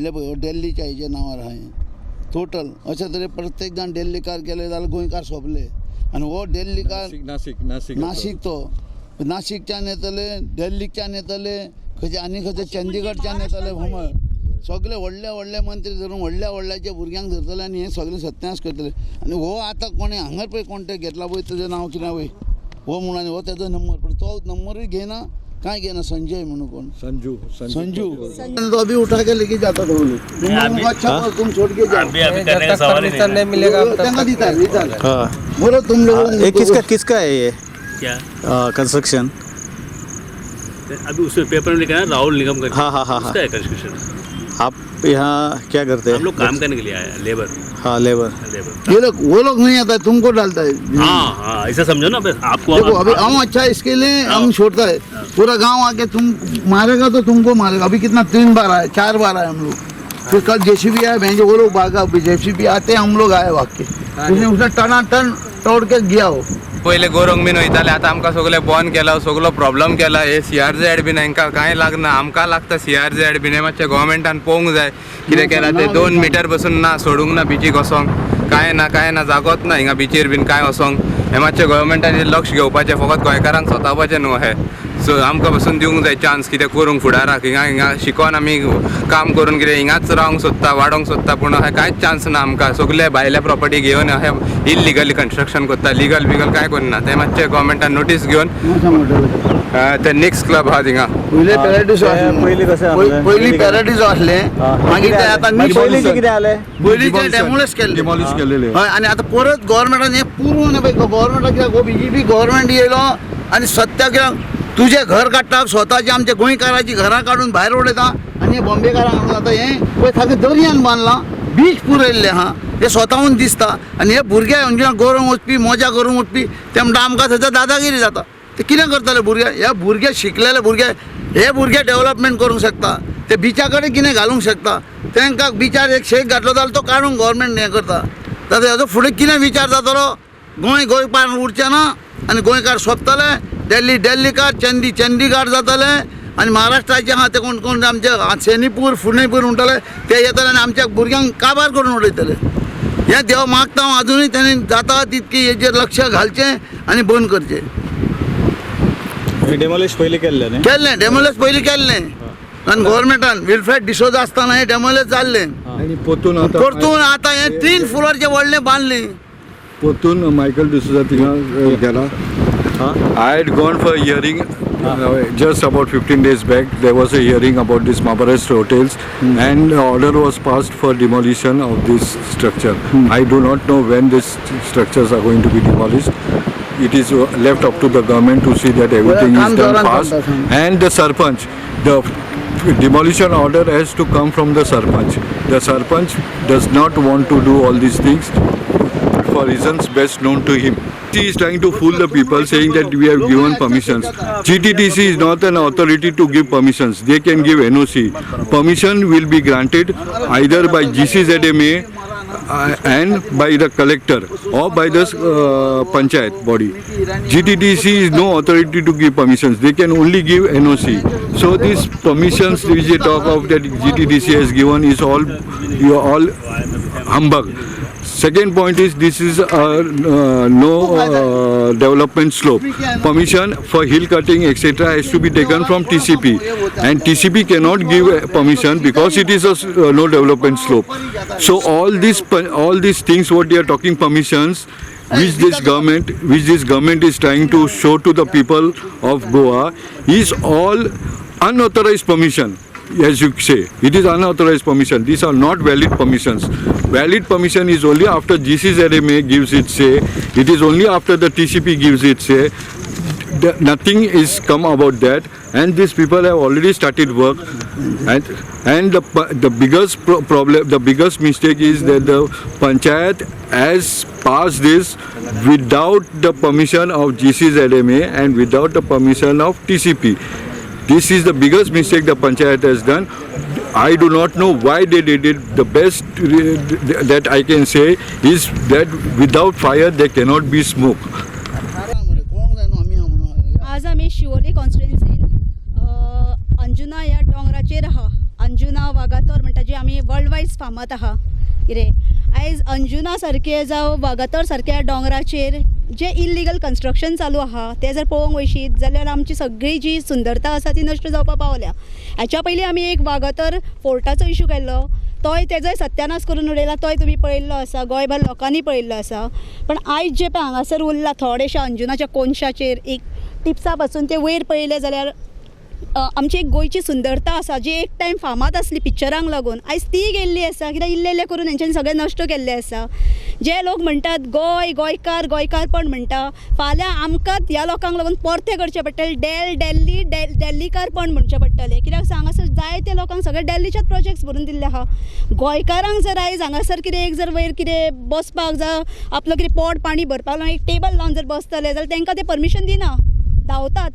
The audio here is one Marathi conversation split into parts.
भायले पळय दिल्लीच्या हेजे नांवार आहाय टोटल अशें तरेन प्रत्येक जाण दिल्लीकार गेले जाल्यार गोंयकार सोंपले आनी हो दिल्लीकार नाशिक तो नाशिकच्यान येतले दिल्लीच्यान येतले खंयचे आनी खंयचे चंदीगडच्यान येतले भोंमळ सगळे व्हडले व्हडले मंत्री धरून व्हडल्या व्हडल्याचे भुरग्यांक धरतले आनी हे सगळे सत्यानाश करतले आनी हो आतां कोणें हांगर पळय कॉन्टेक्ट घेतला पळय तेजें नांव कितें वय हो म्हणून आनी हो तेजो नंबर पण तो नंबरूय घेना काय घेना संजय म्हणून कोण संजू तो अभी उठा के लेके जाता था वो लोग अच्छा तुम छोड़ के जाओ परमिशन नहीं मिलेगा बोलो तुम लोग किसका है ये क्या कंस्ट्रक्शन अभी उसमें पेपर में लिखा है राहुल निगम करके हाँ उसका है कंस्ट्रक्शन आप यहाँ क्या करते हैं हम लोग काम करने के लिए आए हैं लेबर हाँ लेबर ये लोग वो लोग नहीं आता है तुमको डालता है हाँ ऐसा समझो ना आपको देखो अभी हम अच्छा इसके लिए हम छोड़ता है पूरा गांव आके तुम मारेगा तो तुमको मारेगा अभी कितना 3 बार आए 4 बार आए हम लोग फिर कल जेसीबी आए भैंस वो लोग भागा जेसीबी आते हम लोग आए भाग के उसने उसे टनाटन तोड़ के गया हो पहिले गोरंग बीन वयताले आतां आमकां सगळे बंद केला सगळो प्रॉब्लेम केला हे CRZ बीन हांकां कांय लागना आमकां लागता CRZ बीन हे मातशें गोवोरमेंटान पळोवंक जाय कितें केलां ते 2 मिटर बसून ना सोडूंक ना बिचीक वसोंक काय ना जागोच ना हिंगा बिचीर बीन काय वसोंक हे मातशें गोवोरमेंटान लक्ष घेवपाचें फकत गोंयकारांक स्वतावपाचें न्हू हे सो आमकां बसून दिवंक जाय चान्स कितें करूंक फुडाराक हिंगा शिकोन आमी काम करून कितें हिंगाच रावंक सोदता वाडोवंक सोदता पूण अशें कांयच चान्स ना आमकां सगळे भायल्या प्रॉपर्टी घेवन अशें इल्लिगली कन्स्ट्रक्शन करता लिगल काय करना ते मातशें गोवोरमेंटान नोटीस घेवन ते नेक्स्ट क्लब आहा थिंगा पहिले पॅराडीज आसले मागीर ते आतां कितें जालें पयलींचे डेमोलिश केल्ले हय आनी आतां परत गोवोरमेंटान हे पूर्ण पळय गोवोरमेंटाक कित्याक BJP गोवोरमेंट येयलो आनी सत्या कित्याक तुझे घर काडटा स्वताची आमच्या गोंयकाराची घरां काडून भायर उडयता आनी बॉम्बेकारांक हाडून आतां हें पळय ताका दर्यान बांदलां बीच पुरयल्ले आहा हे स्वताहून दिसता आनी हे भुरगे म्हणजे गरोवंक वचपी मजा करूंक वचपी ते म्हणटा आमकां थंयसर दादागिरी जाता ते कितें करतले भुरगे हे भुरगे शिकलेले भुरगे हे भुरगे डेव्हलपमेंट करूंक शकता ते बिचा कडेन कितें घालूंक शकता तांकां बिचार एक शेक घातलो जाल्यार तो काडून गोवोरमेंट हें करता जाल्यार हेजो फुडें कितें विचार जातलो गोंयकार उरचें ना आनी गोंयकार सोंपतले दिल्लीकार चंदीगड जातले आनी महाराष्ट्राचे आहा ते कोण आमचे सेनीपूर फुणेपूर म्हणटले ते येतले आनी आमच्या भुरग्यांक काबार करून उडयतले हें देव मागता हांव अजुनूय तांणी जाता तितकी हेजेर लक्ष घालचें आनी बंद करचें डेमोलिश पयलीं केल्लें डेमोलिश पयलीं केल्लें आनी गोवोरमेंटान विल्फ्रेड डिसोजा आसतना हें डेमोलिश जाल्लें परतून आतां हें 3 फ्लोरचें व्हडलें बांदलें परतून मायकल डिसोजा थिंगा गेला I had gone for a hearing just about 15 days back. There was a hearing about this Maharashtra hotels and the order was passed for demolition of this structure. I do not know when these structures are going to be demolished. It is left up to the government to see that everything is done fast. And the Sarpanch, the demolition order has to come from the Sarpanch. The Sarpanch does not want to do all these things for reasons best known to him. He is trying to fool the people saying that we have given permissions. GTTC is not an authority to give permissions. They can give NOC. Permission will be granted either by GCZMA and by the collector or by the panchayat body. GTTC is no authority to give permissions. They can only give NOC. So these permissions which they talk of that GTTC has given is all humbug. Second point is this is no development slope. Permission for hill cutting etc. has to be taken from TCP, and TCP cannot give permission because it is a no development slope. So all these things what they are talking permissions, which this government is trying to show to the people of Goa, is all unauthorized permission. As you say, it is unauthorized permission. These are not valid permissions. Valid permission is only after GCZMA gives its say. It is only after the TCP gives its say. Nothing is come about that, and these people have already started work. And the biggest problem, the biggest mistake is that the panchayat has passed this without the permission of GCZMA and without the permission of TCP. This is the biggest mistake the panchayat has done. I do not know why they did it. The best that I can say is that without fire there cannot be smoke. आज आम्ही शिवोली कॉन्स्टिट्युन्सीन अंजुना या डोंगराचेर आहा अंजुना वागातोर म्हणटा जी आमी वर्ल्ड वायड फामाद आहा कितें आयज अंजुना सारखे जावं वागातोर सारक्या दोंगराचेर जे इल्लिगल कन्स्ट्रक्शन चालू आहा ते जर पळोवंक वयशीत जाल्यार आमची सगळी जी सुंदरता आसा ती नश्ट जावपाक पावल्या. हाच्या पयलीं आमी एक वागातोर फोर्टाचो इशू केल्लो, तोय तेजोय सत्यानाश करून उडयला, तोय तुमी पळयल्लो आसा, गोंयभर लोकांनी पळयल्लो आसा. पण आयज जे पळय हांगासर उरला थोडेशा अंजुनाच्या कोनशाचेर एक टिप्सा पासून ते वयर पळयले जाल्यार आमची एक गोंयची सुंदरता आसा जी एक टायम फामाद आसली पिक्चरांक लागून, आयज ती गेल्ली आसा कित्याक इल्ले करून हेंच्यांनी सगळें नश्ट केल्लें आसा. जे लोक म्हणटात गोंय गोंयकार गोंयकारपण म्हणटा, फाल्यां आमकांच ह्या लोकांक लागून परते करचें पडटलें, दिल्लीकारपण म्हणचें पडटलें. कित्याक हांगासर जायते लोकांक सगळे दिल्लीचेच प्रोजेक्ट्स भरून दिल्ले आहा. गोंयकारांक जर आयज हांगासर कितें एक जर वयर कितें बसपाक जावं आपलो कितें पोट पाणी भरपाक लागून एक टेबल लावन जर बसतले जाल्यार तांकां ते परमिशन दिना, धांवतात,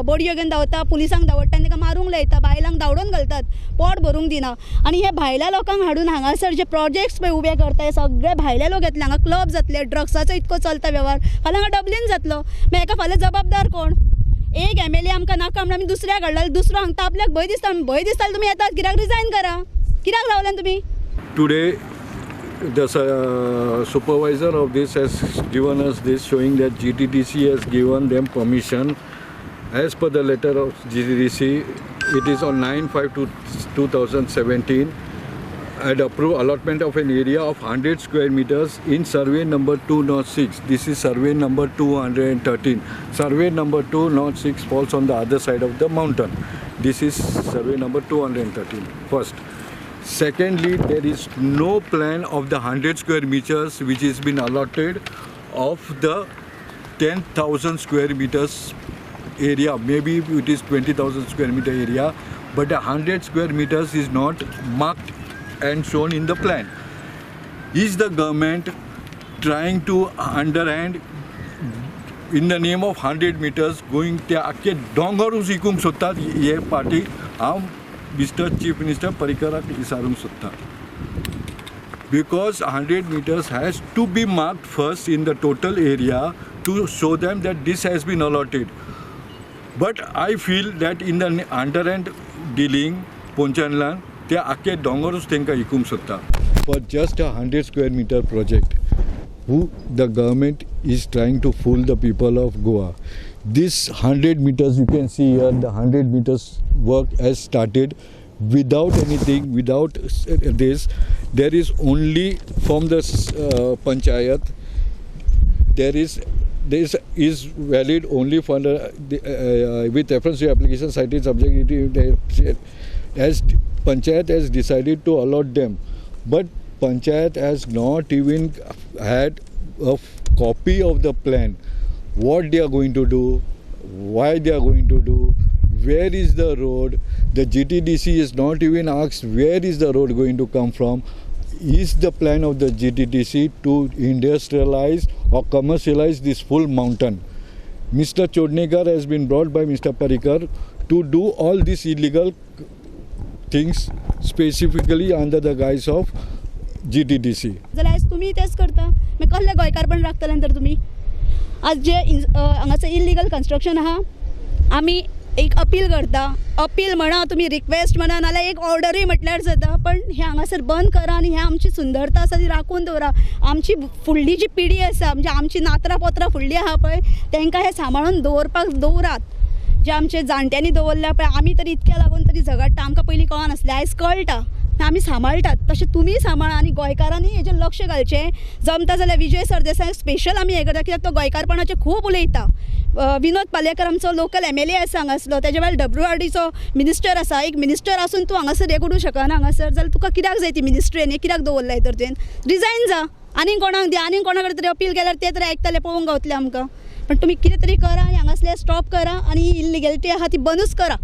बडयो घेवन धांवता, पुलिसांक धांवडटा आनी तांकां मारूंक लायता, बायलांक धांवडोवन घालतात, पोट भरूंक दिना. आनी हे भायल्या लोकांक हाडून हांगासर जे प्रोजेक्ट्स पळय उबे करता हे सगळे भायले लोक येतले. हांगा क्लब जातले, ड्रग्साचो इतको चलता वेव्हार, फाल्यां हांगा डब्लीन जातलो. मागीर हाका फाल्यां जबाबदार कोण? एक MLA आमकां नाका म्हणून आमी दुसऱ्याक हाडला, दुसरो हांगा आपल्याक भंय दिसता तुमी येतात, कित्याक रिजायन करा, कित्याक रावल्यान तुमी? Today, the supervisor of this has given us this, showing that GTDC has given them permission. As per the letter of GTDC, it is on 9/5/2017 had approved allotment of an area of 100 square meters in survey number 206. This is survey number 213. Survey number 206 falls on the other side of the mountain. This is survey number 213. First. Secondly, there is no plan of the 100 square meters which has been allotted of the 10,000 square meters area. Maybe it is 20,000 square meter area, but the 100 square meters is not marked and shown in the plan. Is the government trying to underhand in the name of 100 meters going ते आख्खे डोंगरूच इकूंक सोदतात हे पार्टी? हांव मिस्टर चीफ मिनिस्टर परिकराक विचारूंक सोदता, because 100 meters has to be marked first in the total area to show them that this has been allotted. But I feel that in the underhand dealing Ponchanlan ते आख्खे डोंगरूच तांकां इकूंक सोदता. For just a 100 square meter project, who the government is trying to fool the people of Goa. This 100 meters you can see here, the 100 meters work has started without anything, without this. There is only from the panchayat, there is valid only for the with reference to application cited subject as panchayat has decided to allot them, but panchayat has not even had a copy of the plan, what they are going to do, why they are going to do, where is the road. The GTDC is not even asked where is the road going to come from. Is the plan of the GTDC to industrialize or commercialize this full mountain? Mr. Chodnekar has been brought by Mr. Parikar to do all these illegal things specifically under the guise of GTDC. जाल्यार आज तुमी तेच करता, मागीर कसले गोंयकारपण राखतले तर तुमी? आज जे हांगासर इल्लिगल कन्स्ट्रक्शन आहा, आमी एक अपील करता, अपील म्हणा तुमी, रिक्वेस्ट म्हणा, नाल्यार एक ऑर्डरूय म्हटल्यार जाता, पण हे हांगासर बंद करा आनी हे आमची सुंदरता आसा ती राखून दवरा. आमची फुडली जी पिढी आसा, म्हणजे आमची नातरां पोत्रां फुडलीं आहा पळय, तांकां हे सांबाळून दवरात. जे आमचे जाणट्यांनी दवरल्या पळय, आमी तरी इतक्या लागून तरी झगडटा, आमकां पयलीं कळनासलें, आयज कळटा, आमी सांबाळटात. तशें तुमी सांबाळा आनी गोंयकारांनी हेजेर लक्ष घालचें. जमता जाल्यार विजय सरदेसाय स्पेशल आमी हें करता, कित्याक तो गोंयकारपणाचें खूब उलयता. विनोद पालेकर आमचो लोकल MLA आसा हांगासलो, तेज्या वेळार WRDचो मिनिस्टर आसा. एक मिनिस्टर आसून तूं हांगासर हें करूं शकना हांगासर, जाल्यार तुका कित्याक जाय ती मिनिस्ट्रीन, हें कित्याक दवरलाय तर तुवें? रिजायन जा, आनी कोणाक दी, आनी कोणा कडेन तरी अपील केल्यार ते तरी आयकतले, पळोवंक गावतलें आमकां. पण तुमी कितें तरी करा, हांगासलें स्टॉप करा आनी इल्लिगॅलिटी आहा ती बंदूच करा.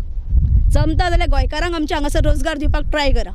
जमता जाल्यार गोंयकारांक आमच्या हांगासर रोजगार दिवपाक ट्राय करा.